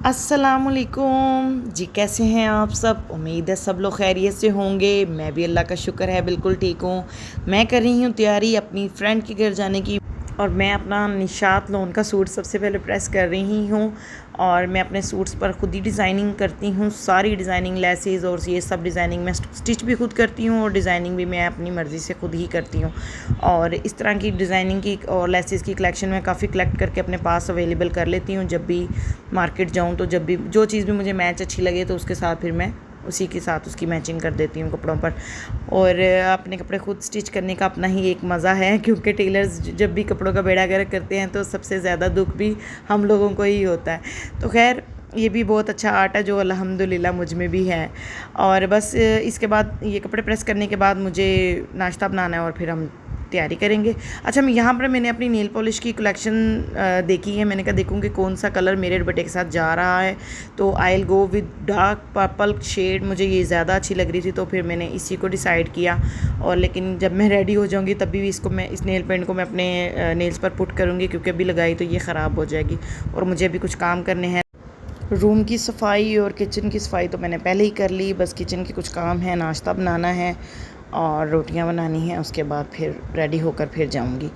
अस्सलामुअलैकुम जी, कैसे हैं आप सब। उम्मीद है सब लोग खैरियत से होंगे। मैं भी अल्लाह का शुक्र है बिल्कुल ठीक हूँ। मैं कर रही हूँ तैयारी अपनी फ्रेंड के घर जाने की, और मैं अपना निशात लोन का सूट सबसे पहले प्रेस कर रही हूँ। और मैं अपने सूट्स पर ख़ुद ही डिज़ाइनिंग करती हूँ, सारी डिज़ाइनिंग, लेसेस और ये सब डिज़ाइनिंग मैं स्टिच भी खुद करती हूँ, और डिज़ाइनिंग भी मैं अपनी मर्ज़ी से खुद ही करती हूँ। और इस तरह की डिज़ाइनिंग की और लेसेस की कलेक्शन मैं काफ़ी कलेक्ट करके अपने पास अवेलेबल कर लेती हूँ। जब भी मार्केट जाऊँ तो जब भी जो चीज़ भी मुझे मैच अच्छी लगे तो उसके साथ फिर मैं उसी के साथ उसकी मैचिंग कर देती हूँ कपड़ों पर। और अपने कपड़े खुद स्टिच करने का अपना ही एक मज़ा है, क्योंकि टेलर्स जब भी कपड़ों का बेड़ा गर्क करते हैं तो सबसे ज़्यादा दुख भी हम लोगों को ही होता है। तो खैर, ये भी बहुत अच्छा आर्ट है जो अल्हम्दुलिल्लाह मुझ में भी है। और बस इसके बाद ये कपड़े प्रेस करने के बाद मुझे नाश्ता बनाना है और फिर हम तैयारी करेंगे। अच्छा, मैं यहाँ पर मैंने अपनी नेल पॉलिश की कलेक्शन देखी है। मैंने कहा देखूँगी कौन सा कलर मेरे दुपट्टे के साथ जा रहा है। तो I will go with dark purple shade, मुझे ये ज़्यादा अच्छी लग रही थी तो फिर मैंने इसी को डिसाइड किया। और लेकिन जब मैं रेडी हो जाऊँगी तब भी इसको मैं, इस नेल पेंट को मैं अपने नेल्स पर पुट करूँगी, क्योंकि अभी लगाई तो ये ख़राब हो जाएगी। और मुझे अभी कुछ काम करने हैं। रूम की सफाई और किचन की सफाई तो मैंने पहले ही कर ली। बस किचन के कुछ काम है, नाश्ता बनाना है और रोटियां बनानी हैं। उसके बाद फिर रेडी होकर फिर जाऊंगी।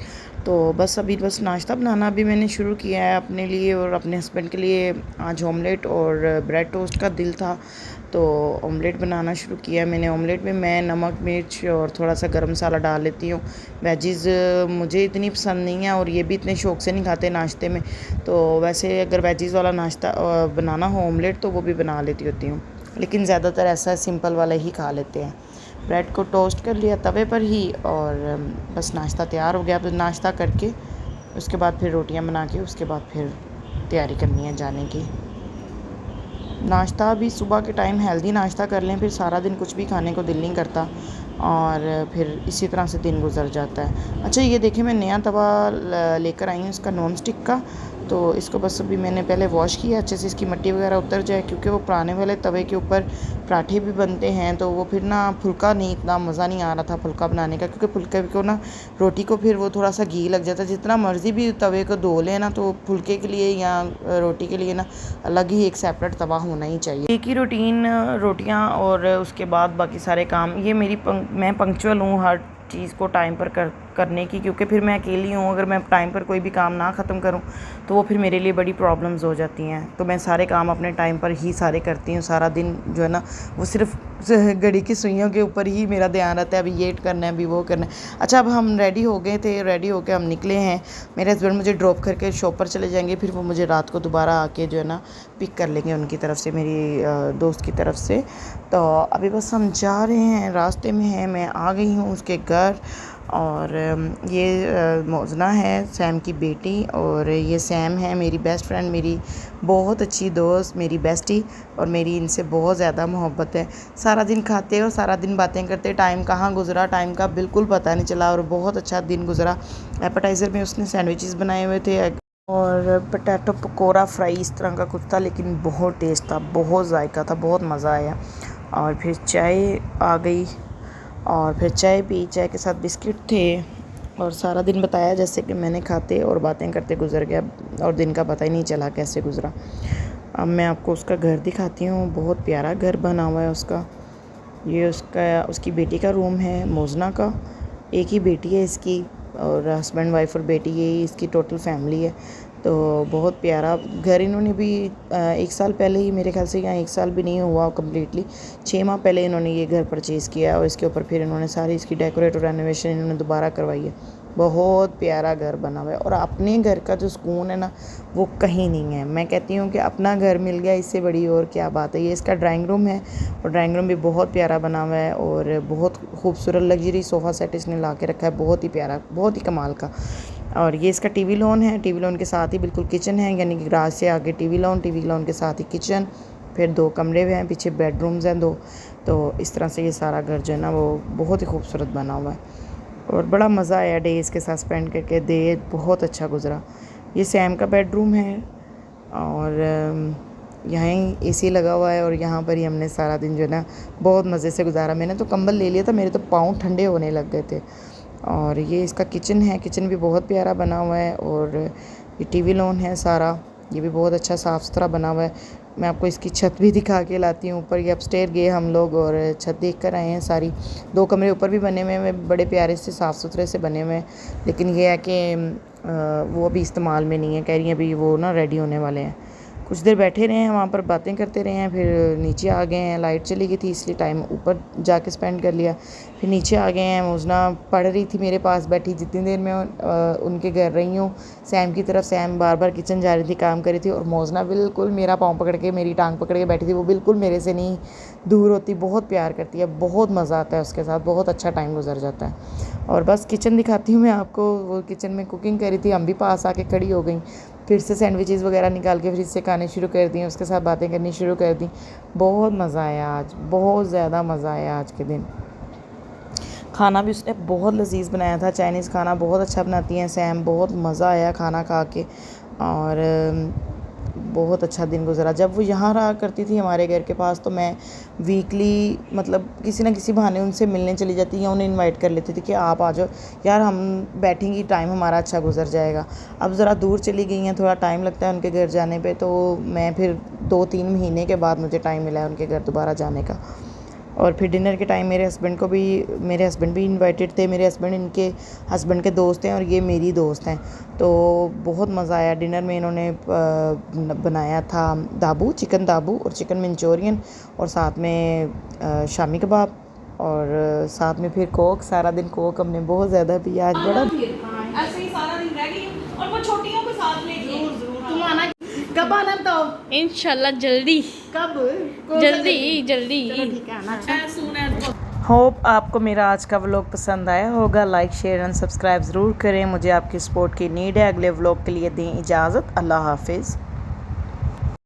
तो बस अभी बस नाश्ता बनाना अभी मैंने शुरू किया है अपने लिए और अपने हस्बैंड के लिए। आज ऑमलेट और ब्रेड टोस्ट का दिल था तो ऑमलेट बनाना शुरू किया मैंने। ऑमलेट में मैं नमक, मिर्च और थोड़ा सा गरम मसाला डाल लेती हूँ। वेजिज़ मुझे इतनी पसंद नहीं है और ये भी इतने शौक़ से नहीं खाते नाश्ते में। तो वैसे अगर वेजिज़ वाला नाश्ता बनाना हो ऑमलेट तो वो भी बना लेती होती हूँ, लेकिन ज़्यादातर ऐसा सिंपल वाला ही खा लेते हैं। ब्रेड को टोस्ट कर लिया तवे पर ही और बस नाश्ता तैयार हो गया। अब नाश्ता करके उसके बाद फिर रोटियां बना के उसके बाद फिर तैयारी करनी है जाने की। नाश्ता भी सुबह के टाइम हेल्दी नाश्ता कर लें, फिर सारा दिन कुछ भी खाने को दिल नहीं करता और फिर इसी तरह से दिन गुजर जाता है। अच्छा, ये देखिए मैं नया तवा लेकर आई हूँ इसका, नॉन स्टिक का। तो इसको बस अभी मैंने पहले वॉश किया अच्छे से, इसकी मिट्टी वगैरह उतर जाए, क्योंकि वो पुराने वाले तवे के ऊपर पराठे भी बनते हैं तो वो फिर ना फुल्का नहीं, इतना मज़ा नहीं आ रहा था फुल्का बनाने का, क्योंकि फुल्के को ना रोटी को फिर वो थोड़ा सा घी लग जाता है। जितना मर्ज़ी भी तवे को धो लें ना, तो फुल्के के लिए या रोटी के लिए ना अलग ही एक सेपरेट तवा होना ही चाहिए। एक ही रूटीन, रोटियां और उसके बाद बाकी सारे काम। ये मैं पंक्चुअल हूँ हर चीज़ को टाइम पर करने की, क्योंकि फिर मैं अकेली हूँ। अगर मैं टाइम पर कोई भी काम ना ख़त्म करूँ तो वो फिर मेरे लिए बड़ी प्रॉब्लम्स हो जाती हैं। तो मैं सारे काम अपने टाइम पर ही सारे करती हूँ। सारा दिन जो है ना वो सिर्फ घड़ी की सुइयों के ऊपर ही मेरा ध्यान रहता है, अभी ये करना है, अभी वो करना है। अच्छा, अब हम रेडी हो गए थे, रेडी होकर हम निकले हैं। मेरे हस्बैंड मुझे ड्रॉप करके शॉप पर चले जाएंगे, फिर वो मुझे रात को दोबारा आके जो है ना पिक कर लेंगे उनकी तरफ से, मेरी दोस्त की तरफ से। तो अभी बस हम जा रहे हैं, रास्ते में हैं, मैं आ गई हूँ उसके घर। और ये मोजना है सैम की बेटी, और ये सैम है मेरी बेस्ट फ्रेंड, मेरी बहुत अच्छी दोस्त, मेरी बेस्टी, और मेरी इनसे बहुत ज़्यादा मोहब्बत है। सारा दिन खाते और सारा दिन बातें करते, टाइम कहाँ गुजरा टाइम का बिल्कुल पता नहीं चला, और बहुत अच्छा दिन गुजरा। एपेटाइज़र में उसने सैंडविचेस बनाए हुए थे और पोटैटो पकोड़ा फ्राई इस तरह का कुछ था, लेकिन बहुत टेस्ट था, बहुत जायका था, बहुत मज़ा आया। और फिर चाय आ गई और फिर चाय पी, चाय के साथ बिस्किट थे, और सारा दिन बताया जैसे कि मैंने खाते और बातें करते गुजर गया और दिन का पता ही नहीं चला कैसे गुजरा। अब मैं आपको उसका घर दिखाती हूँ। बहुत प्यारा घर बना हुआ है उसका। ये उसकी बेटी का रूम है, मोजना का। एक ही बेटी है इसकी, और हस्बैंड वाइफ और बेटी, यही इसकी टोटल फैमिली है। तो बहुत प्यारा घर इन्होंने भी 1 साल पहले ही, मेरे ख्याल से यहाँ 1 साल भी नहीं हुआ कम्प्लीटली, 6 माह पहले इन्होंने ये घर परचेज़ किया, और इसके ऊपर फिर इन्होंने सारी इसकी डेकोरेट और रेनोवेशन इन्होंने दोबारा करवाई है। बहुत प्यारा घर बना हुआ है, और अपने घर का जो सुकून है ना वो कहीं नहीं है। मैं कहती हूँ कि अपना घर मिल गया, इससे बड़ी और क्या बात है। ये इसका ड्राइंग रूम है, और ड्राइंग रूम भी बहुत प्यारा बना हुआ है, और बहुत खूबसूरत लग्जरी सोफ़ा सेट इसने ला के रखा है, बहुत ही प्यारा, बहुत ही कमाल का। और ये इसका टीवी लॉन है, टीवी लॉन के साथ ही बिल्कुल किचन है, यानी कि गराज से आगे टीवी लॉन के साथ ही किचन, फिर 2 कमरे हैं, पीछे बेडरूम्स हैं 2। तो इस तरह से ये सारा घर जो है ना वो बहुत ही खूबसूरत बना हुआ है, और बड़ा मज़ा आया डे इसके साथ स्पेंड करके, डे बहुत अच्छा गुजरा। ये सैम का बेडरूम है, और यहाँ ही एसी लगा हुआ है, और यहाँ पर ही हमने सारा दिन जो है ना बहुत मज़े से गुजारा। मैंने तो कंबल ले लिया था, मेरे तो पाँव ठंडे होने लग गए थे। और ये इसका किचन है, किचन भी बहुत प्यारा बना हुआ है। और ये टीवी लॉन है सारा, ये भी बहुत अच्छा साफ़ सुथरा बना हुआ है। मैं आपको इसकी छत भी दिखा के लाती हूँ। ऊपर ये अपस्टेयर गए हम लोग और छत देख कर आए हैं सारी। 2 कमरे ऊपर भी बने हुए हैं, बड़े प्यारे से साफ़ सुथरे से बने हुए हैं। लेकिन ये है कि वो अभी इस्तेमाल में नहीं है, कह रही हैं अभी वो ना रेडी होने वाले हैं। कुछ देर बैठे रहे हैं वहाँ पर, बातें करते रहे हैं, फिर नीचे आ गए हैं। लाइट चली गई थी इसलिए टाइम ऊपर जाके स्पेंड कर लिया। फिर नीचे आ गए हैं। मोजना पढ़ रही थी मेरे पास बैठी, जितनी देर मैं उनके घर रही हूँ सैम की तरफ। सैम बार बार किचन जा रही थी, काम कर रही थी, और मोजना बिल्कुल मेरा पाँव पकड़ के, मेरी टांग पकड़ के बैठी थी। वो बिल्कुल मेरे से नहीं दूर होती, बहुत प्यार करती है, बहुत मज़ा आता है उसके साथ, बहुत अच्छा टाइम गुजर जाता है। और बस किचन दिखाती हूँ मैं आपको। वो किचन में कुकिंग कर रही थी, हम भी पास आके खड़ी हो गई। फिर से सैंडविचेस वगैरह निकाल के फ्रिज से खाने शुरू कर दिए, उसके साथ बातें करनी शुरू कर दी। बहुत मज़ा आया आज, बहुत ज़्यादा मज़ा आया आज के दिन। खाना भी उसने बहुत लजीज बनाया था, चाइनीज़ खाना बहुत अच्छा बनाती हैं सैम। बहुत मज़ा आया खाना खा के, और बहुत अच्छा दिन गुजरा। जब वो यहाँ रहा करती थी हमारे घर के पास, तो मैं वीकली मतलब किसी ना किसी बहाने उनसे मिलने चली जाती या उन्हें इनवाइट कर लेती थी कि आप आ जाओ यार, हम बैठेंगी, टाइम हमारा अच्छा गुजर जाएगा। अब ज़रा दूर चली गई हैं, थोड़ा टाइम लगता है उनके घर जाने पे, तो मैं फिर 2-3 महीने के बाद मुझे टाइम मिला है उनके घर दोबारा जाने का। और फिर डिनर के टाइम मेरे हस्बैंड भी इनवाइटेड थे। मेरे हस्बैंड इनके हस्बैंड के दोस्त हैं और ये मेरी दोस्त हैं, तो बहुत मज़ा आया। डिनर में इन्होंने बनाया था दाबू, चिकन दाबू और चिकन मंचूरियन, और साथ में शामी कबाब, और साथ में फिर कोक। सारा दिन कोक हमने बहुत ज़्यादा पिया आज। बड़ा ऐसे ही सारा दिन रह गई और वो छोटियों को साथ लेके तुम आना। कब आना बताओ? इंशाल्लाह जल्दी। कब? जल्दी। ठीक है आना। होप आपको मेरा आज का व्लॉग पसंद आया होगा। लाइक शेयर एंड सब्सक्राइब ज़रूर करें, मुझे आपकी सपोर्ट की नीड है। अगले व्लॉग के लिए दें इजाज़त। अल्लाह हाफिज़।